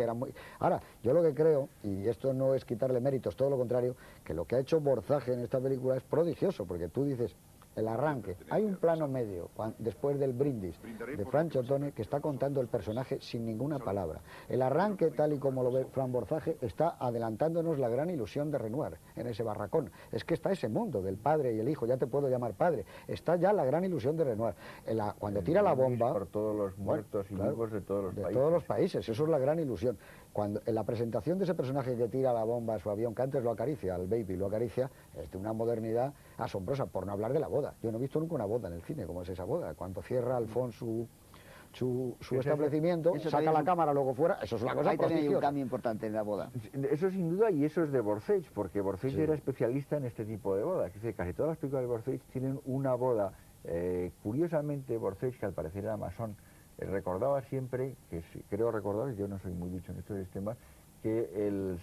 que era muy... Ahora, yo lo que creo, y esto no es quitarle méritos, todo lo contrario, que lo que ha hecho Borzaje en esta película es prodigioso, porque tú dices, el arranque, hay un plano medio, después del brindis, de Francho Tone, que está contando el personaje sin ninguna palabra. El arranque, tal y como lo ve Fran Borzaje, está adelantándonos la gran ilusión de Renoir en ese barracón. Es que está ese mundo del padre y el hijo, ya te puedo llamar padre, está ya la gran ilusión de Renoir. Cuando tira la bomba... Por todos los muertos y vivos de todos los países. De todos los países, eso es la gran ilusión. Cuando, en la presentación de ese personaje que tira la bomba a su avión, que antes lo acaricia, al baby lo acaricia, es de una modernidad asombrosa, por no hablar de la boda. Yo no he visto nunca una boda en el cine, como es esa boda. Cuando cierra Alfonso su establecimiento, saca la cámara luego fuera, eso es una cosa prodigiosa. Ahí hay un cambio importante en la boda. Eso sin duda, y eso es de Borcech, porque Borcech era especialista en este tipo de bodas. Es decir, casi todas las películas de Borcech tienen una boda. Curiosamente, Borcech, que al parecer era masón, recordaba siempre, creo recordar, yo no soy muy ducho en estos temas, que el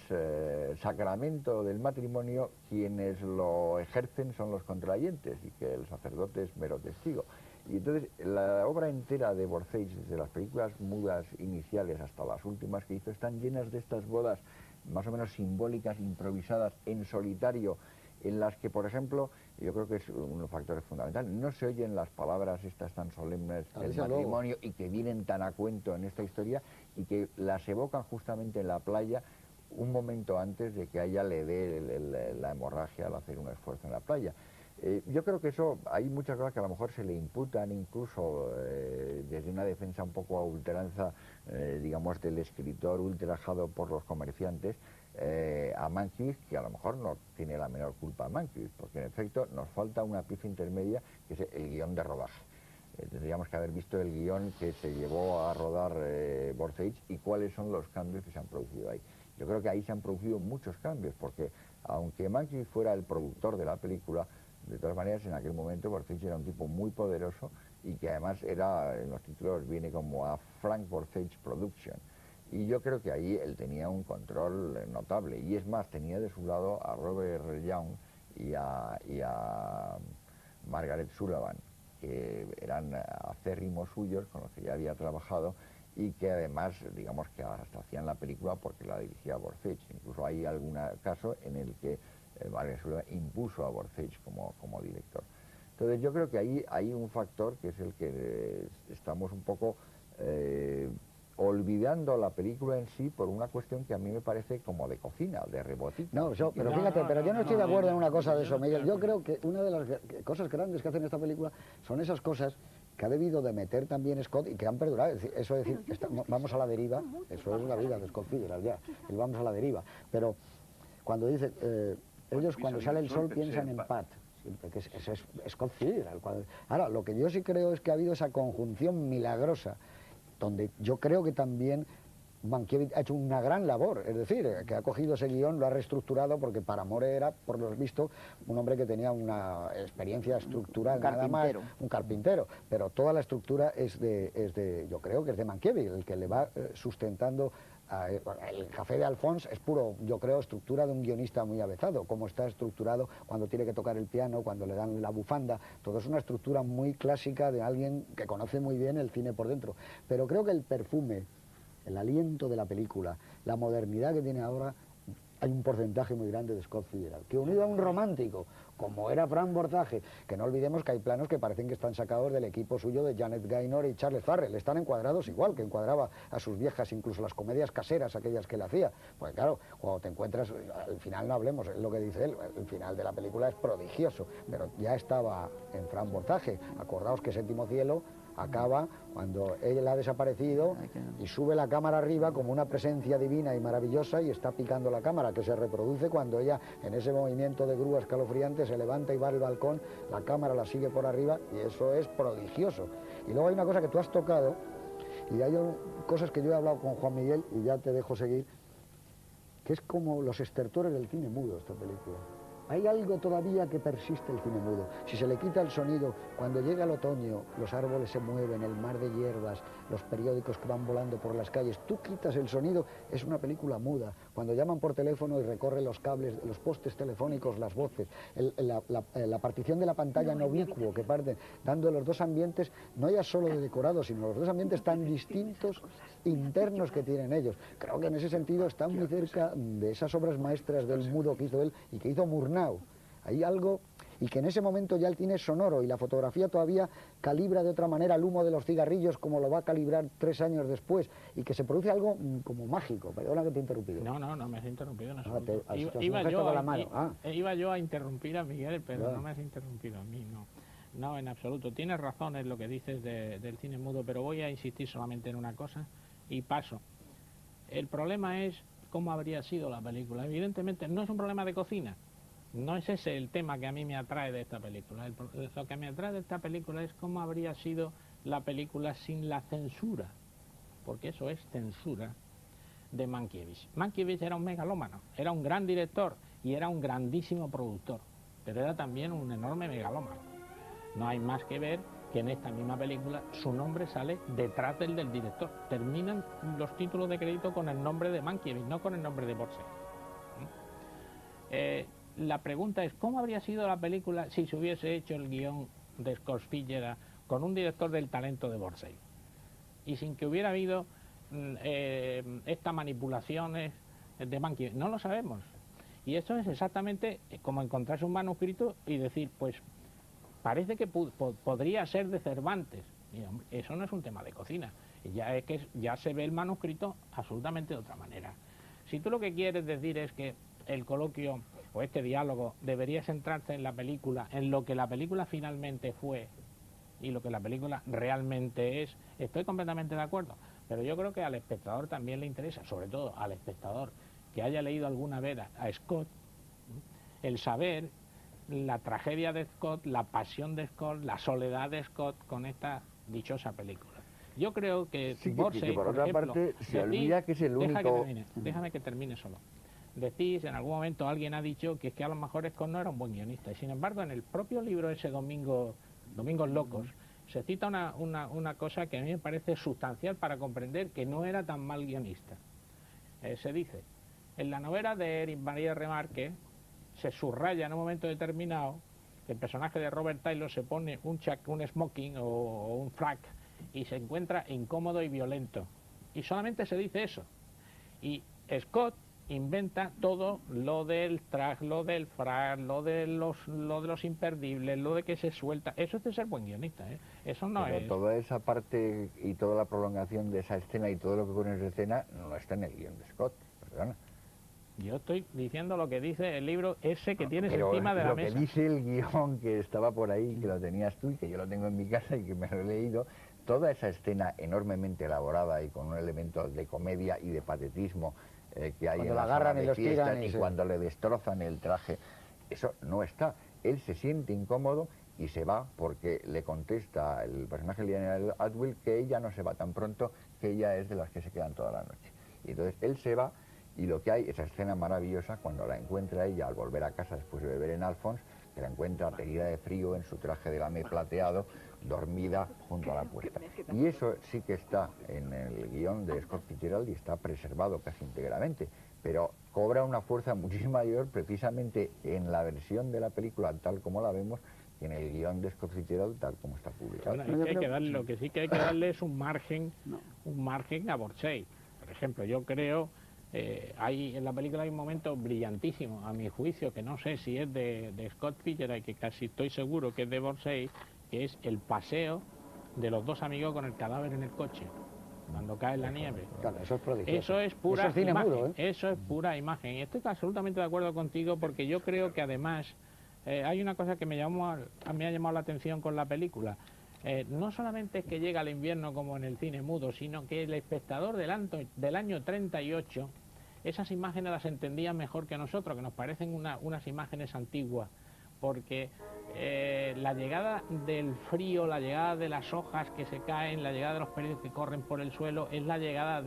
sacramento del matrimonio, quienes lo ejercen son los contrayentes y que el sacerdote es mero testigo. Y entonces la obra entera de Borcech, desde las películas mudas iniciales hasta las últimas que hizo, están llenas de estas bodas más o menos simbólicas, improvisadas, en solitario, en las que, por ejemplo, yo creo que es uno de los factores fundamentales, no se oyen las palabras estas tan solemnes del matrimonio y que vienen tan a cuento en esta historia y que las evocan justamente en la playa un momento antes de que a ella le dé la hemorragia al hacer un esfuerzo en la playa. Yo creo que eso, hay muchas cosas que a lo mejor se le imputan incluso desde una defensa un poco a ultranza, digamos, del escritor ultrajado por los comerciantes, a Mankiewicz, que a lo mejor no tiene la menor culpa a Mankiewicz, porque en efecto nos falta una pieza intermedia que es el guión de rodaje. Tendríamos que haber visto el guión que se llevó a rodar Borcech y cuáles son los cambios que se han producido ahí. Yo creo que ahí se han producido muchos cambios, porque aunque Mankiewicz fuera el productor de la película, de todas maneras en aquel momento Borcech era un tipo muy poderoso y que además era, en los títulos viene como a Frank Borcech Production. Y yo creo que ahí él tenía un control notable, y es más, tenía de su lado a Robert Young y a Margaret Sullavan, que eran acérrimos suyos con los que ya había trabajado y que además, digamos que hasta hacían la película porque la dirigía Borcech. Incluso hay algún caso en el que Margaret Sullavan impuso a Borcech como director. Entonces yo creo que ahí hay un factor que es el que estamos un poco olvidando la película en sí por una cuestión que a mí me parece como de cocina, de rebotito. No, pero fíjate, pero yo no estoy de acuerdo en una cosa de eso, Miguel. Yo creo que una de las cosas grandes que hacen esta película son esas cosas que ha debido de meter también Scott y que han perdurado. Eso es decir, vamos a la deriva, eso es la vida de Scott Fitzgerald ya, el vamos a la deriva. Pero cuando dice, ellos cuando sale el sol piensan en Pat, que es Scott Fitzgerald. Ahora, lo que yo sí creo es que ha habido esa conjunción milagrosa donde yo creo que también Mankiewicz ha hecho una gran labor, es decir, que ha cogido ese guión, lo ha reestructurado, porque Paramore era, por lo visto, un hombre que tenía una experiencia estructural, nada más, un carpintero, pero toda la estructura es de yo creo que es de Mankiewicz, el que le va sustentando. El Café de Alphonse es puro, yo creo, estructura de un guionista muy avezado, cómo está estructurado cuando tiene que tocar el piano, cuando le dan la bufanda, todo es una estructura muy clásica de alguien que conoce muy bien el cine por dentro. Pero creo que el perfume, el aliento de la película, la modernidad que tiene ahora, hay un porcentaje muy grande de Scott Fitzgerald, que unido a un romántico, como era Frank Borzaje, que no olvidemos que hay planos que parecen que están sacados del equipo suyo de Janet Gaynor y Charles Farrell, están encuadrados igual que encuadraba a sus viejas, incluso las comedias caseras, aquellas que él hacía. Pues claro, cuando te encuentras, al final no hablemos, es lo que dice él, el final de la película es prodigioso, pero ya estaba en Frank Borzaje. Acordaos que Séptimo Cielo acaba cuando él ha desaparecido y sube la cámara arriba como una presencia divina y maravillosa y está picando la cámara, que se reproduce cuando ella, en ese movimiento de grúa escalofriante, se levanta y va al balcón, la cámara la sigue por arriba y eso es prodigioso. Y luego hay una cosa que tú has tocado, y hay cosas que yo he hablado con Juan Miguel y ya te dejo seguir, que es como los estertores del cine mudo, esta película. Hay algo todavía que persiste el cine mudo. Si se le quita el sonido, cuando llega el otoño, los árboles se mueven, el mar de hierbas, los periódicos que van volando por las calles, tú quitas el sonido, es una película muda. Cuando llaman por teléfono y recorren los cables, los postes telefónicos, las voces, la partición de la pantalla en oblicuo que parten, dando los dos ambientes, no ya solo de decorado, sino los dos ambientes tan distintos, internos que tienen ellos. Creo que en ese sentido está muy cerca de esas obras maestras del mudo que hizo él y que hizo Murnau. Hay algo, y que en ese momento ya el cine es sonoro y la fotografía todavía calibra de otra manera el humo de los cigarrillos como lo va a calibrar 3 años después, y que se produce algo como mágico. Perdona que te he interrumpido. No me has interrumpido en absoluto. Iba yo a interrumpir a Miguel, pero ya. no me has interrumpido a mí, no. No, en absoluto. Tienes razón en lo que dices del cine mudo, pero voy a insistir solamente en una cosa y paso. El problema es cómo habría sido la película. Evidentemente no es un problema de cocina. No es ese el tema que a mí me atrae de esta película. Lo que me atrae de esta película es cómo habría sido la película sin la censura, porque eso es censura, de Mankiewicz. Mankiewicz era un megalómano, era un gran director y era un grandísimo productor, pero era también un enorme megalómano. No hay más que ver que en esta misma película su nombre sale detrás del director. Terminan los títulos de crédito con el nombre de Mankiewicz, no con el nombre de Borsay. La pregunta es, ¿cómo habría sido la película si se hubiese hecho el guión de Scott Fitzgerald con un director del talento de Borsay? Y sin que hubiera habido estas manipulaciones de Mankiewicz. No lo sabemos. Y eso es exactamente como encontrarse un manuscrito y decir, pues parece que podría ser de Cervantes. Y, hombre, eso no es un tema de cocina. Ya es que ya se ve el manuscrito absolutamente de otra manera. Si tú lo que quieres decir es que el coloquio o este diálogo debería centrarse en la película, en lo que la película finalmente fue y lo que la película realmente es, estoy completamente de acuerdo, pero yo creo que al espectador también le interesa, sobre todo al espectador que haya leído alguna vez a Scott, el saber la tragedia de Scott, la pasión de Scott, la soledad de Scott con esta dichosa película. Yo creo que sí, Borsay, que por otra ejemplo, parte, se olvida que es el único... Déjame que termine solo. Decís, en algún momento alguien ha dicho que es que a lo mejor Scott no era un buen guionista, y sin embargo en el propio libro ese Domingos Locos se cita una cosa que a mí me parece sustancial para comprender que no era tan mal guionista. Se dice, en la novela de Eric Maria Remarque se subraya en un momento determinado que el personaje de Robert Taylor se pone un smoking o un frac y se encuentra incómodo y violento. Y solamente se dice eso. Y Scott inventa todo lo del traje, lo del frac, lo de los imperdibles, lo de que se suelta. Eso es de ser buen guionista, ¿eh? Eso no Pero es... toda esa parte y toda la prolongación de esa escena y todo lo que ocurre en esa escena no está en el guión de Scott, perdona. Yo estoy diciendo lo que dice el libro ese que tienes Pero encima de la lo mesa. que dice el guión que estaba por ahí, que lo tenías tú y que yo lo tengo en mi casa y que me lo he leído, toda esa escena enormemente elaborada y con un elemento de comedia y de patetismo que hay cuando en la la agarran zona y de los fiesta tiran y cuando le destrozan el traje, eso no está. Él se siente incómodo y se va porque le contesta el personaje de Liliana Atwill que ella no se va tan pronto, que ella es de las que se quedan toda la noche. Y entonces él se va y lo que hay, esa escena maravillosa cuando la encuentra ella al volver a casa después de beber en Alphonse, que la encuentra herida de frío en su traje de lame plateado, dormida junto a la puerta. Y eso sí que está en el guión de Scott Fitzgerald y está preservado casi íntegramente, pero cobra una fuerza muchísimo mayor precisamente en la versión de la película tal como la vemos que en el guión de Scott Fitzgerald tal como está publicado. Bueno, lo que sí que hay que darle es un margen a Borsay. Por ejemplo, yo creo... en la película hay un momento brillantísimo, a mi juicio, que no sé si es de Scott Fitzgerald, que casi estoy seguro que es de Borsay, que es el paseo de los dos amigos con el cadáver en el coche, cuando cae la nieve. Claro, eso es prodigioso. Eso es pura cine imagen, mudo, ¿eh? Eso es pura imagen. Y estoy absolutamente de acuerdo contigo porque yo creo que además hay una cosa que me ha llamado la atención con la película. No solamente es que llega el invierno como en el cine mudo, sino que el espectador del año 38, esas imágenes las entendía mejor que nosotros, que nos parecen unas imágenes antiguas, porque la llegada del frío, la llegada de las hojas que se caen, la llegada de los periódicos que corren por el suelo, es la llegada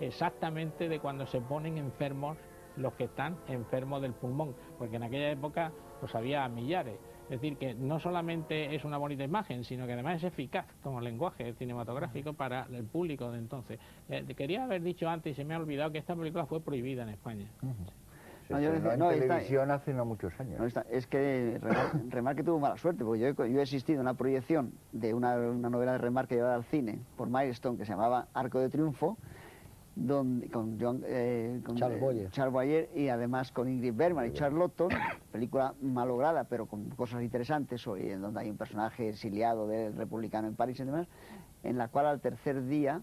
exactamente de cuando se ponen enfermos los que están enfermos del pulmón, porque en aquella época pues había millares. Es decir, que no solamente es una bonita imagen, sino que además es eficaz como lenguaje cinematográfico para el público de entonces. Quería haber dicho antes, y se me ha olvidado, que esta película fue prohibida en España. Se No, yo estrenó decía, en no, televisión hace no muchos años. No, es que Remarque tuvo mala suerte, porque yo he asistido a una proyección de una novela de Remarque llevada al cine por Milestone que se llamaba Arco de Triunfo, donde, con Charles Boyer y además con Ingrid Bergman y Charles Lawton, película malograda pero con cosas interesantes, en donde hay un personaje exiliado del republicano en París y demás, en la cual al tercer día